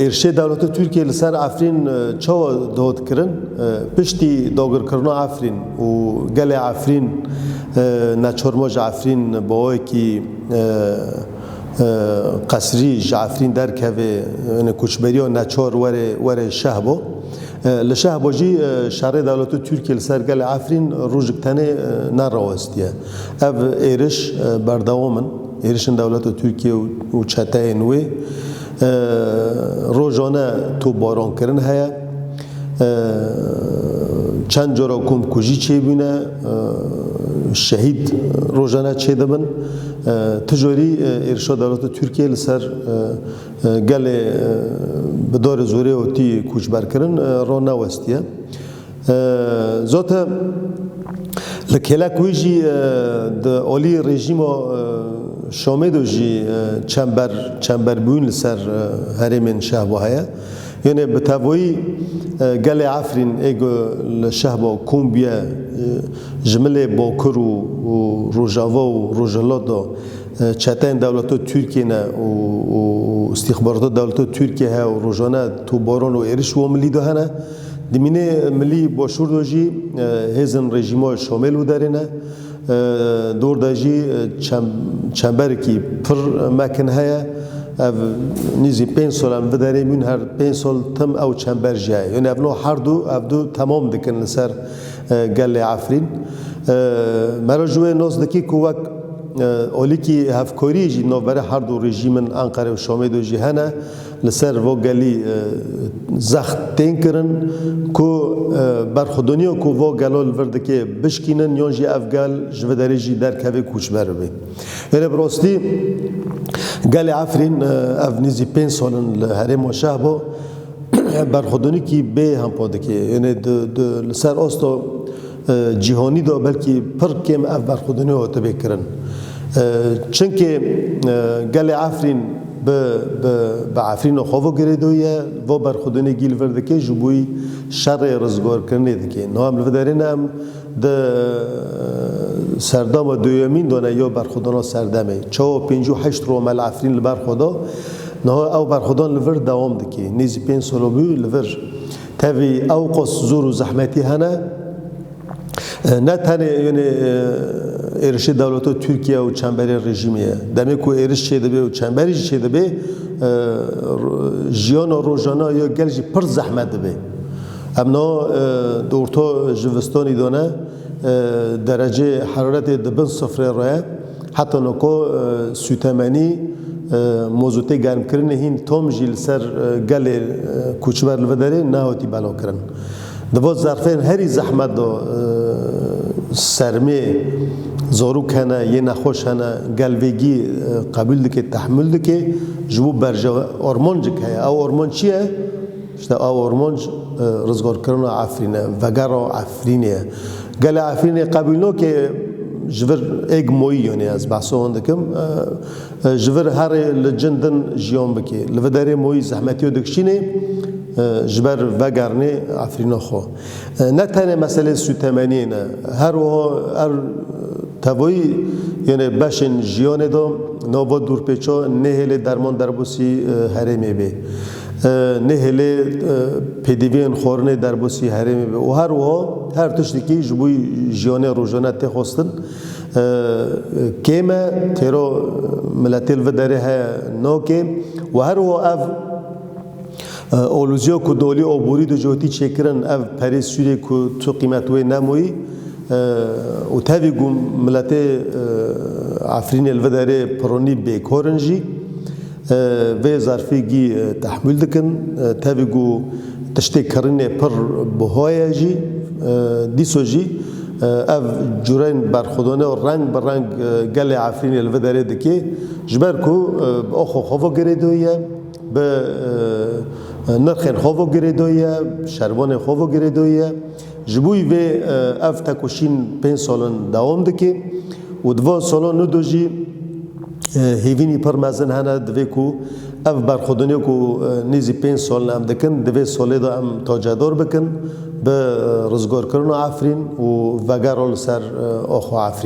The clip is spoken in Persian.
ارشاد دولت ترکیه لسر عفرین چه داد کردن پشتی داگر کردن عفرین و گل عفرین نچرماج عفرین باوی کی قصری عفرین در که و کوچبری و نچار وره شهبو لشهبو جی شهر دولت ترکیه لسر گل عفرین روزکتنه نراوستیه اف ایرش بردوامن ایرشن دولت ترکیه و چته نوی روزانه تو باران کردن هیا چند جورا کم کجی چه بینه شهید روزانه چه دبن تجاری ارشاد دولت ترکیه لسر گل بدار زوره و تی کوچ برکردن را نوستیه ذات لکلا کویجی د عالی رژیم شامل دوجی چنبر بون لسر هرمن شهبه هیا یعنی بتوایی گل عفرین اگه لشهبه کومبیا جمله باکر و روجاوا و روجلادا چتن دولت ترکیه نه و استخبارات دولت ترکیه ها و روزانه تو باران و ایرش و ملی ده نه دمینه ملی باشور دوجی هزن رژیم‌ها شامل و دارینه دور داجی چنبر کی پر مکن هیا نیزی 5 سال هم بداره من هر 5 سال تم او چنبر جای یعنی ابنو هر دو تمام دکن لسر گل عفرین مراجوه ناس دکی کوک اولی کی هفکاری جی نوبره هر دو رژیمن انقره و شامل دو جهانه لسر و گلی زخت تین کرن کو برخودنی کو و گلال ورده که بشکینن یانجی افگال جوداری جی در کوی کوچ بر بی. یعنی براستی گل عفرین افنیزی 5 سالن لحرم و شهبه برخودنی کی به هم پاده که یعنی لسر آستا جهانی دا بلکه پر کم اف برخودنی ها تبه کرن چونکه گل عفرین به عفرین خواه گریدویه و برخودنی گیل ورده که جبوی شر رزگار کرنه دکه نام لفدارین هم ده سردام دویمین دانه یا برخودانا سردامه 4-5-8 رومال عفرین لبرخودا نه او برخودان لور دوام دکه نیزی 5 سالو بیو لور تاوی او قص زور و زحمتی هنه نه تنه یعنی ارشاد دولت ترکیه و چنبر رژیمیه دمی کو ارش چه دبی و چنبری چه دبی جیان و روزانه یا گلجی پر زحمت دبی امنا دورتا جوستانی دانه درجه حرارت دبن صفر راه حتی نکو سوتمانی موضوعی گرم کردن هین تام جیل سر گل کوچبر لوداره نه هاتی بالا کردن دوات ظرفین هری زحمت دا سرمه زاروک هنه یه نخوش هنه گلوگی قبول دکه تحمل دکه جبو برجا آرمانج که او آرمان چیه؟ işte او آرمانج رزگار کردن عفرینه وگر عفرینه گل عفرینه قبول نو که جبر اگ موی یعنی از بحثو هندکم جبر هر لجندن جیان بکی لوداره موی زحمتیو دکشینه جبر وگرنه عفرینا خو نه تنه مسئله سوتمنی نه هر توی یعنی باشن جیان دام نوباد دور پیچا نهل درمان دربوسی هرمی بی نهل پدیوین خورنه دربوسی هرمی بی و هر تشتی که جبوی جیان روزانه تخواستن کیمه تیرو ملتیل و داره ها ناکیم و هر اف اولوزیا کو دولی آبوری دو جهتی چکرن اف پریس سوری کو تو قیمت وی نموی و تابی گم ملت عفرین الوداره پرانی بیکارنجی و ظرفی تحمل دکن تابی گو تشتی کرنه پر بهای جی دیسو جی اف جورین برخودانه و رنگ بر رنگ گل عفرین الوداره دکی جبر کو آخو خواه گریدویه به نرخن خواه گریدویه شربان خواه گریدویه جبوی و اف تکوشین 5 سالن دوام دکی و 2 سالن ندوجی هیوینی پر مزن هنه دوی کو اف برخودانی کو نیزی 5 سالن هم دکن دوی سالی دا هم تاجدار بکن به رزگار کردن عفرین و وگرال سر آخو عفرین